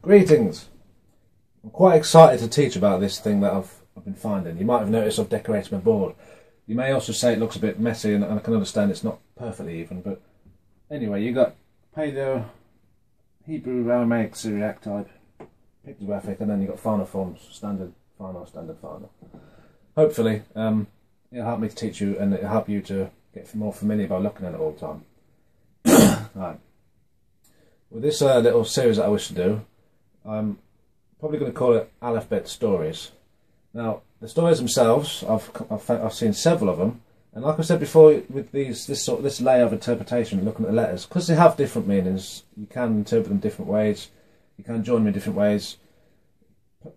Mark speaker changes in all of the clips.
Speaker 1: Greetings! I'm quite excited to teach about this thing that I've been finding. You might have noticed I've decorated my board. You may also say it looks a bit messy, and I can understand it's not perfectly even, but anyway, you got Paleo, Hebrew, Aramaic, Syriac type, pictographic, and then you got final forms, standard final. Hopefully, it'll help me to teach you, and it'll help you to get more familiar by looking at it all the time. Right. With this little series that I wish to do, I'm probably going to call it Aleph Beyt stories. Now, the stories themselves, I've seen several of them, and like I said before, with this layer of interpretation, looking at the letters, because they have different meanings, you can interpret them different ways, you can join them in different ways.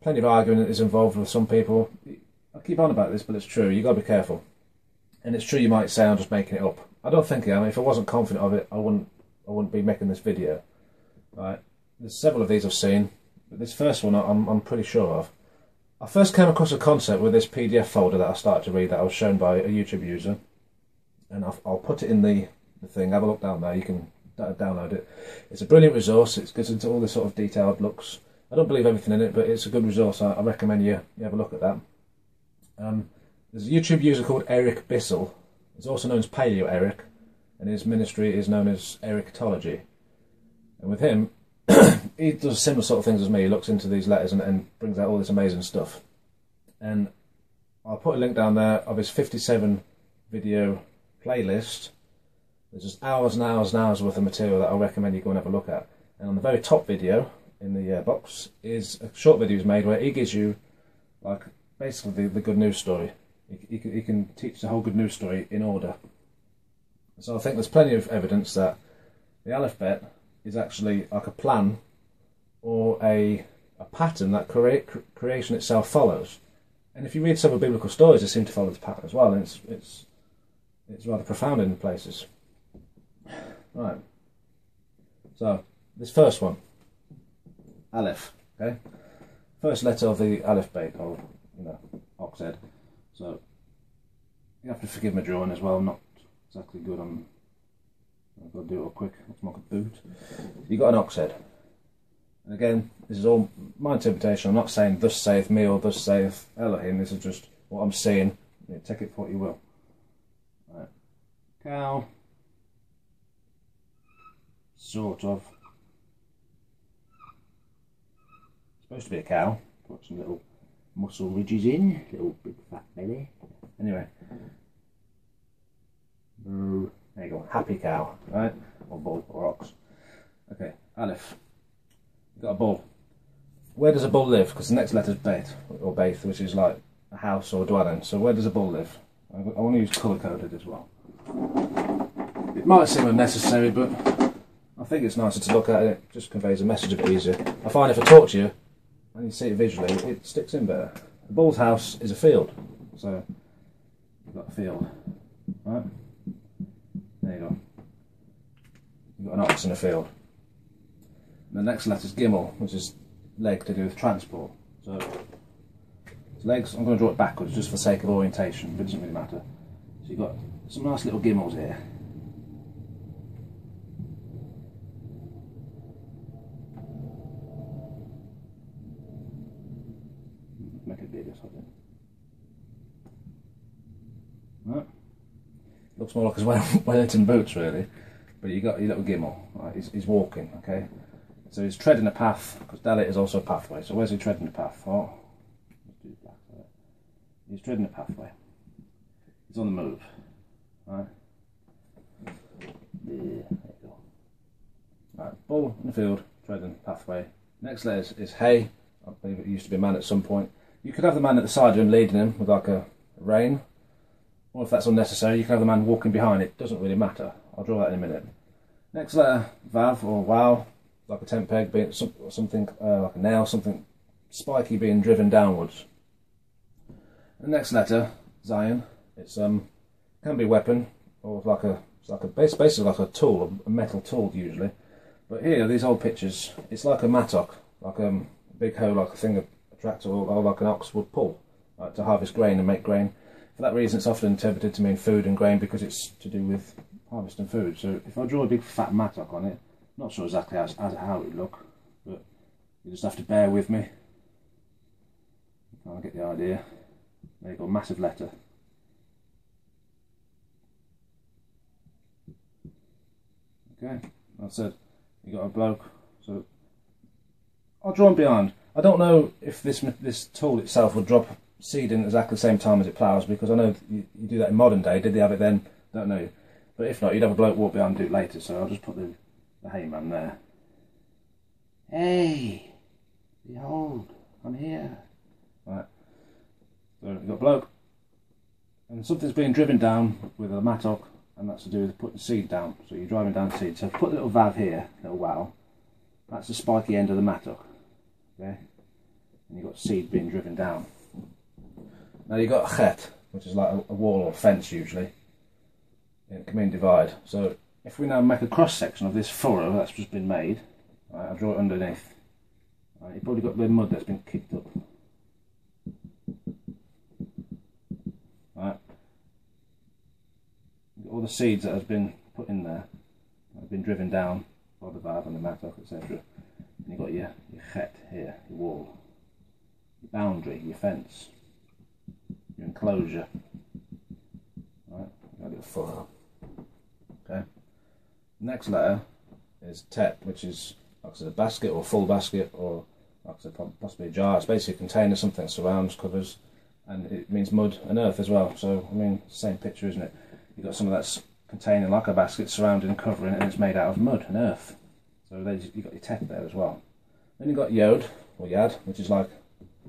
Speaker 1: Plenty of argument is involved with some people. I keep on about this, but it's true. You've got to be careful. And it's true, you might say I'm just making it up. I don't think I am. If I wasn't confident of it, I wouldn't be making this video. Right? There's several of these I've seen, but this first one I'm pretty sure of. I first came across a concept with this PDF folder that I started to read that I was shown by a YouTube user, and I'll put it in the thing. Have a look down there. You can download it. It's a brilliant resource. It gets into all this sort of detailed looks. I don't believe everything in it, but it's a good resource. I recommend you have a look at that. There's a YouTube user called Erik Bissel. He's also known as Paleo Erik, and his ministry is known as Eriktology. And with him, he does similar sort of things as me. He looks into these letters and brings out all this amazing stuff. And I'll put a link down there of his 57 video playlist. There's just hours and hours and hours worth of material that I recommend you go and have a look at. And on the very top video in the box is a short video he's made where he gives you, like, basically the good news story. He can teach the whole good news story in order. So I think there's plenty of evidence that the Aleph Beyt is actually like a plan or a pattern that creation itself follows. And if you read several biblical stories, they seem to follow the pattern as well, and it's rather profound in places. Right. So this first one, Aleph. Okay. First letter of the Aleph Beyt, or Oxhead. So you have to forgive my drawing as well. I'm not exactly good on. I've got to do it real quick. Let's mark a boot. You got an ox head, and again, this is all my interpretation. I'm not saying "Thus saith me" or "Thus saith Elohim." This is just what I'm seeing. Take it for what you will. Right. Cow, sort of. Supposed to be a cow. Put some little muscle ridges in, little big fat belly. Anyway, there you go, happy cow, right? Or bull, or ox. Okay, Aleph. You've got a bull. Where does a bull live? Because the next letter is Beyt, or Beyt, which is like a house or a dwelling. So where does a bull live? I want to use colour coded as well. It might seem unnecessary, but I think it's nicer to look at it. It just conveys a message a bit easier. I find if I talk to you, and you see it visually, it sticks in better. A bull's house is a field, so you've got a field, right? There you go. You've got an ox in a field. And the next letter is Gimel, which is leg, to do with transport. So legs, I'm going to draw it backwards just for the sake of orientation, but it doesn't really matter. So you've got some nice little Gimels here. Make it bigger, so right. Looks more like his Wellington boots, really. But you got your little Gimel. Right, he's walking, okay? So he's treading a path, because Dalit is also a pathway. So where's he treading the path? Oh, let's do black. He's treading a pathway. He's on the move. Right? There you go. Right, bull in the field, treading pathway. Next letter is hay. I believe it used to be a man at some point. You could have the man at the side of him leading him with like a rein, or if that's unnecessary, you can have the man walking behind. It doesn't really matter. I'll draw that in a minute. Next letter, Vav or Wow, like a tent peg, being something like a nail, something spiky being driven downwards. The next letter, Zion. It's can be a weapon or basically like a tool, a metal tool usually. But here, these old pictures, it's like a mattock, like a big hoe, like a thing a tractor or like an ox would pull, like to harvest grain and make grain. For that reason, it's often interpreted to mean food and grain because it's to do with harvesting food. So if I draw a big fat mattock on it, not sure exactly how it would look, but You just have to bear with me. I'll get the idea. There you go, massive letter. Okay, like I said, you got a bloke. So I'll draw him behind. I don't know if this tool itself would drop seed in exactly the same time as it ploughs, because I know you do that in modern day. Did they have it then? Don't know. But if not, you'd have a bloke walk behind and do it later. So I'll just put the hayman there. Hey, behold, I'm here. Right. So you've got a bloke, and something's being driven down with a mattock, and that's to do with putting seed down. So you're driving down seed. So put a little valve here, a little wow. That's the spiky end of the mattock. Okay, and you've got seed being driven down. Now you've got a chet, which is like a wall or fence usually, in a commune divide. So if we now make a cross section of this furrow that's just been made, right, I'll draw it underneath. Right, you've probably got a bit of mud that's been kicked up. Right, all the seeds that have been put in there have been driven down by the valve and the mattock, etc. And you've got your chet here, your wall, your boundary, your fence, your enclosure. Right, got a little furrow. Okay. Next letter is tet, which is like I said, a basket or full basket, or like I said, possibly a jar. It's basically a container, something that surrounds, covers, and it means mud and earth as well. So I mean, same picture, isn't it? You've got some of that's containing like a basket, surrounding and covering it, and it's made out of mud and earth. So you've got your tet there as well. Then you've got yod, or yad, which is like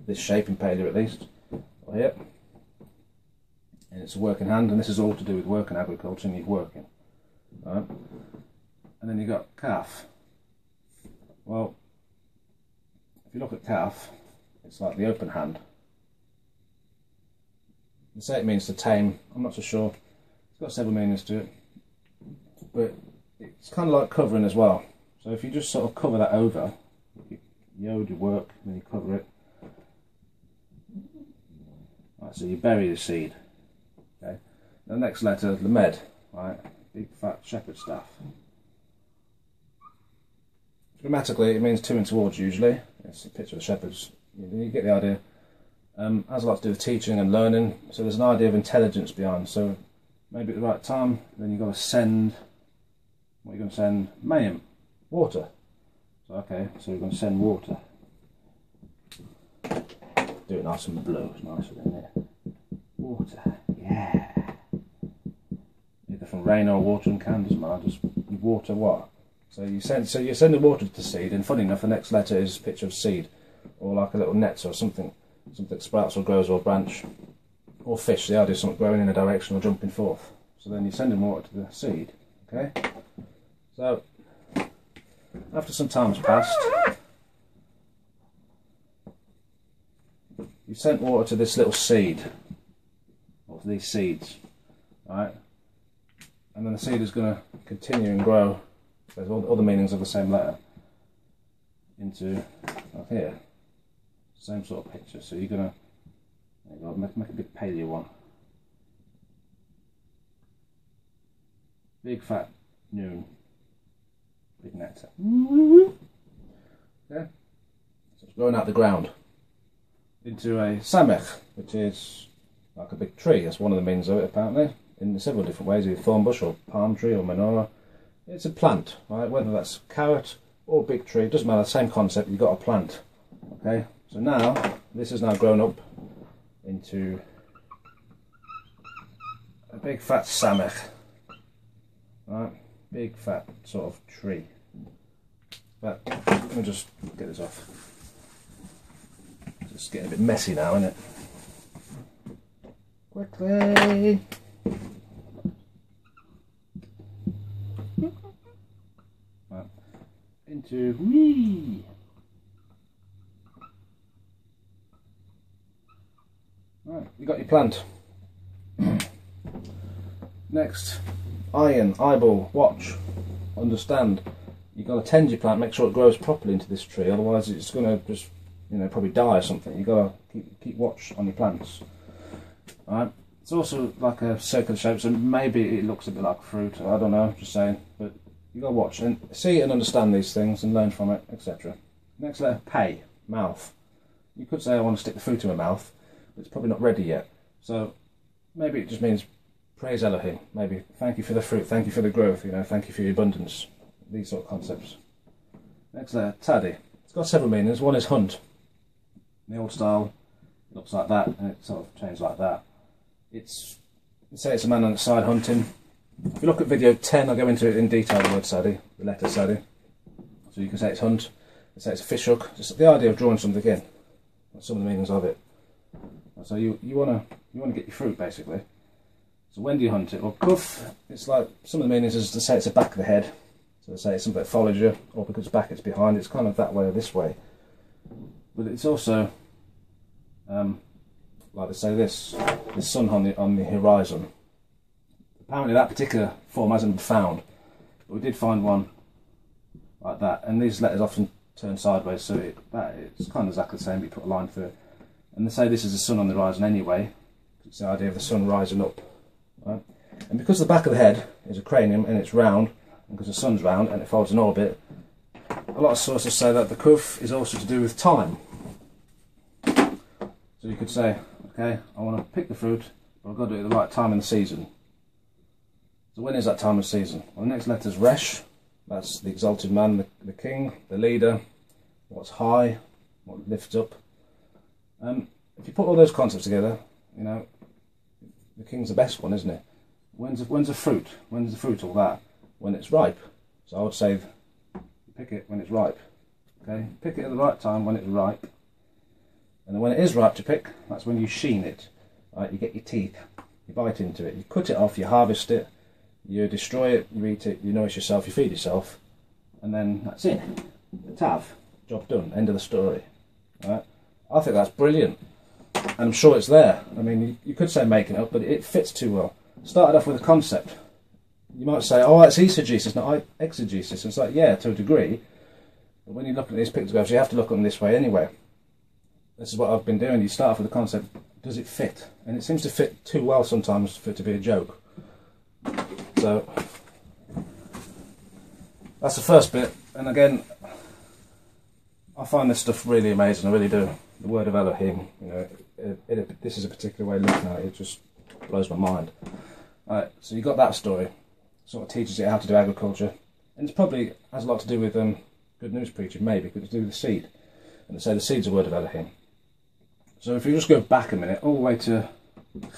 Speaker 1: this shape in paleo at least, or here. And it's a working hand, and this is all to do with work and agriculture, and you're working. Right? And then you've got calf. Well, if you look at calf, it's like the open hand. They say it means to tame. I'm not so sure. It's got several meanings to it. But it's kind of like covering as well. So if you just sort of cover that over, you yod your work, and then you cover it. Right, so you bury the seed. Okay. The next letter, lamed, right? Big fat shepherd staff. Grammatically, it means to and towards usually. It's a picture of the shepherds. You get the idea. Has a lot to do with teaching and learning. So there's an idea of intelligence behind. So maybe at the right time, then you've got to send. What are you going to send? Mayim, water. So okay, so you're going to send water. Do it nice and blue. It's nicer than there. Water, yeah. Either from rain or watering can, doesn't matter. Just you water what? So you send the water to the seed, and funny enough, the next letter is a picture of seed, or like a little net or something that sprouts or grows or branch, or fish. The idea is something growing in a direction or jumping forth. So then you're sending water to the seed. Okay. So after some time has passed, you've sent water to this little seed, or to these seeds, right? And then the seed is going to continue and grow. There's all the other meanings of the same letter into up here. Same sort of picture. So you're going to make a big paleo one. Big fat noon. Big nectar. Okay. So it's growing out the ground into a samech, which is like a big tree. That's one of the meanings of it apparently, in several different ways, either thorn bush or palm tree or menorah. It's a plant, right? Whether that's carrot or big tree, it doesn't matter, same concept, you've got a plant. Okay, so now, this has now grown up into a big fat samech. Right? Big fat sort of tree. But let me just get this off. It's getting a bit messy now, isn't it? Quickly! Right. Into wee. Right, you got your plant. Next, iron, eyeball, watch, understand. You've got to tend your plant, make sure it grows properly into this tree, otherwise it's going to just, you know, probably die or something. You've got to keep watch on your plants. Alright, it's also like a circular shape, so maybe it looks a bit like fruit, I don't know, just saying, but you've got to watch and see and understand these things and learn from it, etc. Next letter, pay, mouth. You could say I want to stick the fruit in my mouth, but it's probably not ready yet. So maybe it just means praise Elohim. Maybe thank you for the fruit, thank you for the growth, you know, thank you for your abundance. These sort of concepts. Next letter, taddy. It's got several meanings. One is hunt. In the old style, it looks like that, and it sort of changed like that. Let's say it's a man on the side hunting. If you look at video 10, I'll go into it in detail, the word saddy, the letter saddy. So you can say it's hunt, you can say it's a fish hook, just the idea of drawing something in. That's some of the meanings of it. So you wanna get your fruit, basically. So when do you hunt it? Well, kuf, it's like, some of the meanings is to say it's the back of the head. So they say it's something that follows you, or because it's back, it's behind. It's kind of that way or this way. But it's also, like they say this sun on the horizon. Apparently that particular form hasn't been found, but we did find one like that. And these letters often turn sideways, so it's kind of exactly the same, but you put a line through it. And they say this is the sun on the horizon anyway. It's the idea of the sun rising up. Right? And because the back of the head is a cranium and it's round, and because the sun's round and it follows an orbit, a lot of sources say that the kuf is also to do with time. So you could say, okay, I want to pick the fruit, but I've got to do it at the right time in the season. So when is that time of season? Well, the next letter is resh. That's the exalted man, the king, the leader, what's high, what lifts up. If you put all those concepts together, you know, the king's the best one, isn't it? When's the fruit? When's the fruit all that? When it's ripe. So I would say, pick it when it's ripe. Okay, pick it at the right time when it's ripe. And then when it is ripe to pick, that's when you sheen it. Right, you get your teeth, you bite into it, you cut it off, you harvest it, you destroy it, you eat it, you nourish yourself, you feed yourself, and then that's it. Tav, job done, end of the story. Right? I think that's brilliant, and I'm sure it's there. I mean, you could say making it up, but it fits too well. Started off with a concept. You might say, oh, it's eisegesis, not exegesis. It's like, yeah, to a degree, but when you look at these pictographs, you have to look at them this way anyway. This is what I've been doing. You start off with the concept, does it fit? And it seems to fit too well sometimes for it to be a joke. So that's the first bit, and again, I find this stuff really amazing. I really do. The word of Elohim, you know, this is a particular way of looking at it. It just blows my mind. Right, so you got that story. Sort of teaches you how to do agriculture, and it's probably has a lot to do with good news preaching, maybe, because it's to do with the seed. And they say the seed's a word of Elohim. So if you just go back a minute, all the way to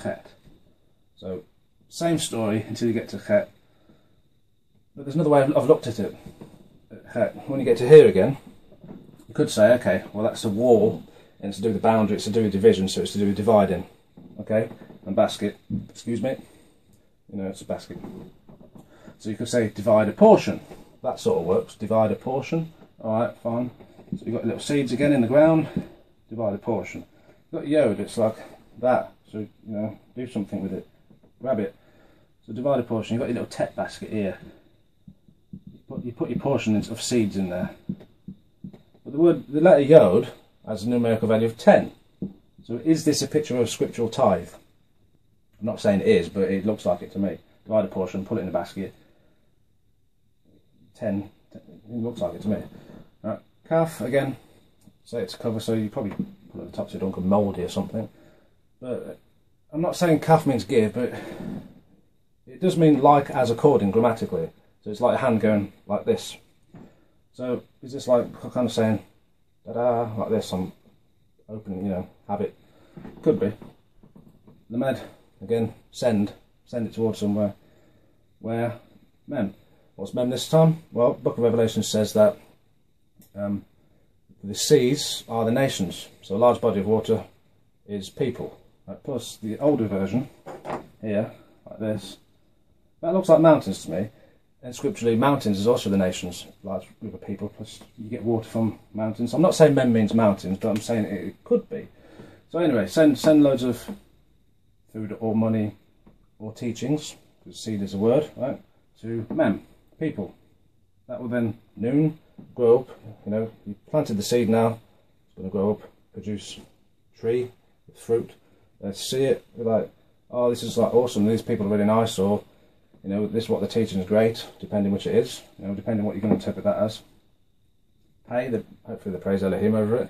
Speaker 1: Chet. So same story until you get to Chet. But there's another way I've looked at it. When you get to here again, you could say, okay, well that's a wall, and it's to do with the boundary, it's to do with division, so it's to do with dividing. Okay? And basket, excuse me, you know, it's a basket. So you could say divide a portion. That sort of works, divide a portion. Alright, fine. So you've got little seeds again in the ground, divide a portion. You've got yod, it's like that, so, you know, do something with it. Grab it. So divide a portion, you've got your little tet basket here. You put your portion of seeds in there. But the letter yod has a numerical value of 10. So is this a picture of a scriptural tithe? I'm not saying it is, but it looks like it to me. Divide a portion, put it in a basket. 10, it looks like it to me. Right. Calf, again, say it's a cover, so you probably put it at the top so it don't go mouldy or something. But I'm not saying calf means give, but it does mean like as according grammatically. So it's like a hand going like this. So is this like kind of saying, da-da, like this, I'm opening, you know, have it. Could be. Lamed, again, send it towards somewhere. Where? Mem. What's Mem this time? Well, Book of Revelation says that the seas are the nations. So a large body of water is people. Right, plus the older version, here, like this, that looks like mountains to me. And scripturally, mountains is also the nations, large group of people, plus you get water from mountains. I'm not saying Mem means mountains, but I'm saying it could be. So anyway, send loads of food or money or teachings, because seed is a word, right, to Mem, people. That will then noon, grow up, you know, you planted the seed now, it's going to grow up, produce tree with fruit. Let's see it, we're like, oh, this is like awesome, these people are really nice, or, you know, this is what the teaching is great, depending which it is, you know, depending what you're going to interpret that as. hopefully they praise Elohim over it,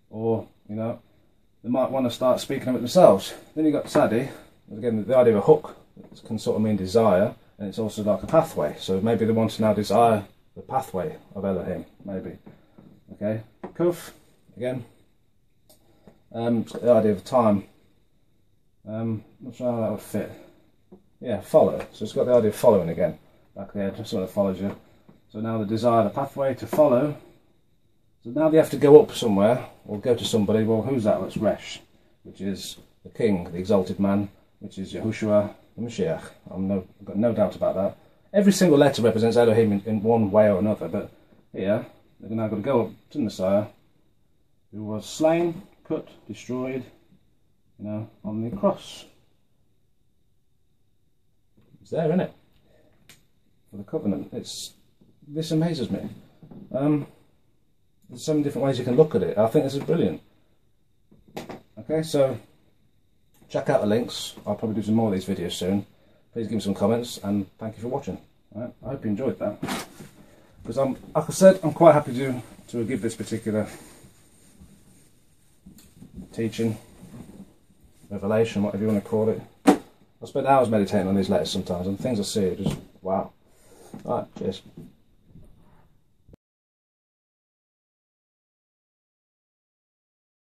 Speaker 1: or, you know, they might want to start speaking of it themselves. Then you've got Tzadi, again, the idea of a hook can sort of mean desire, and it's also like a pathway, so maybe they want to now desire the pathway of Elohim, maybe. Okay, Kuf, again, it's got the idea of time. Not sure how that would fit. Yeah, follow. So it's got the idea of following again. Back there, just someone that follows you. So now the desire, the pathway to follow. So now they have to go up somewhere, or go to somebody. Well, who's that? Well, it's Resh, which is the king, the exalted man, which is Yahushua, the Mashiach. I've got no doubt about that. Every single letter represents Elohim in one way or another, but here, they've now got to go up to the Messiah, who was slain, cut, destroyed, you know, on the cross. It's there, isn't it? For the covenant. This amazes me. There's so many different ways you can look at it. I think this is brilliant. Okay, so check out the links. I'll probably do some more of these videos soon. Please give me some comments, and thank you for watching. Right? I hope you enjoyed that. Because like I said, I'm quite happy to give this particular teaching, revelation, whatever you want to call it. I spend hours meditating on these letters sometimes, and things I see are just wow. Alright, cheers.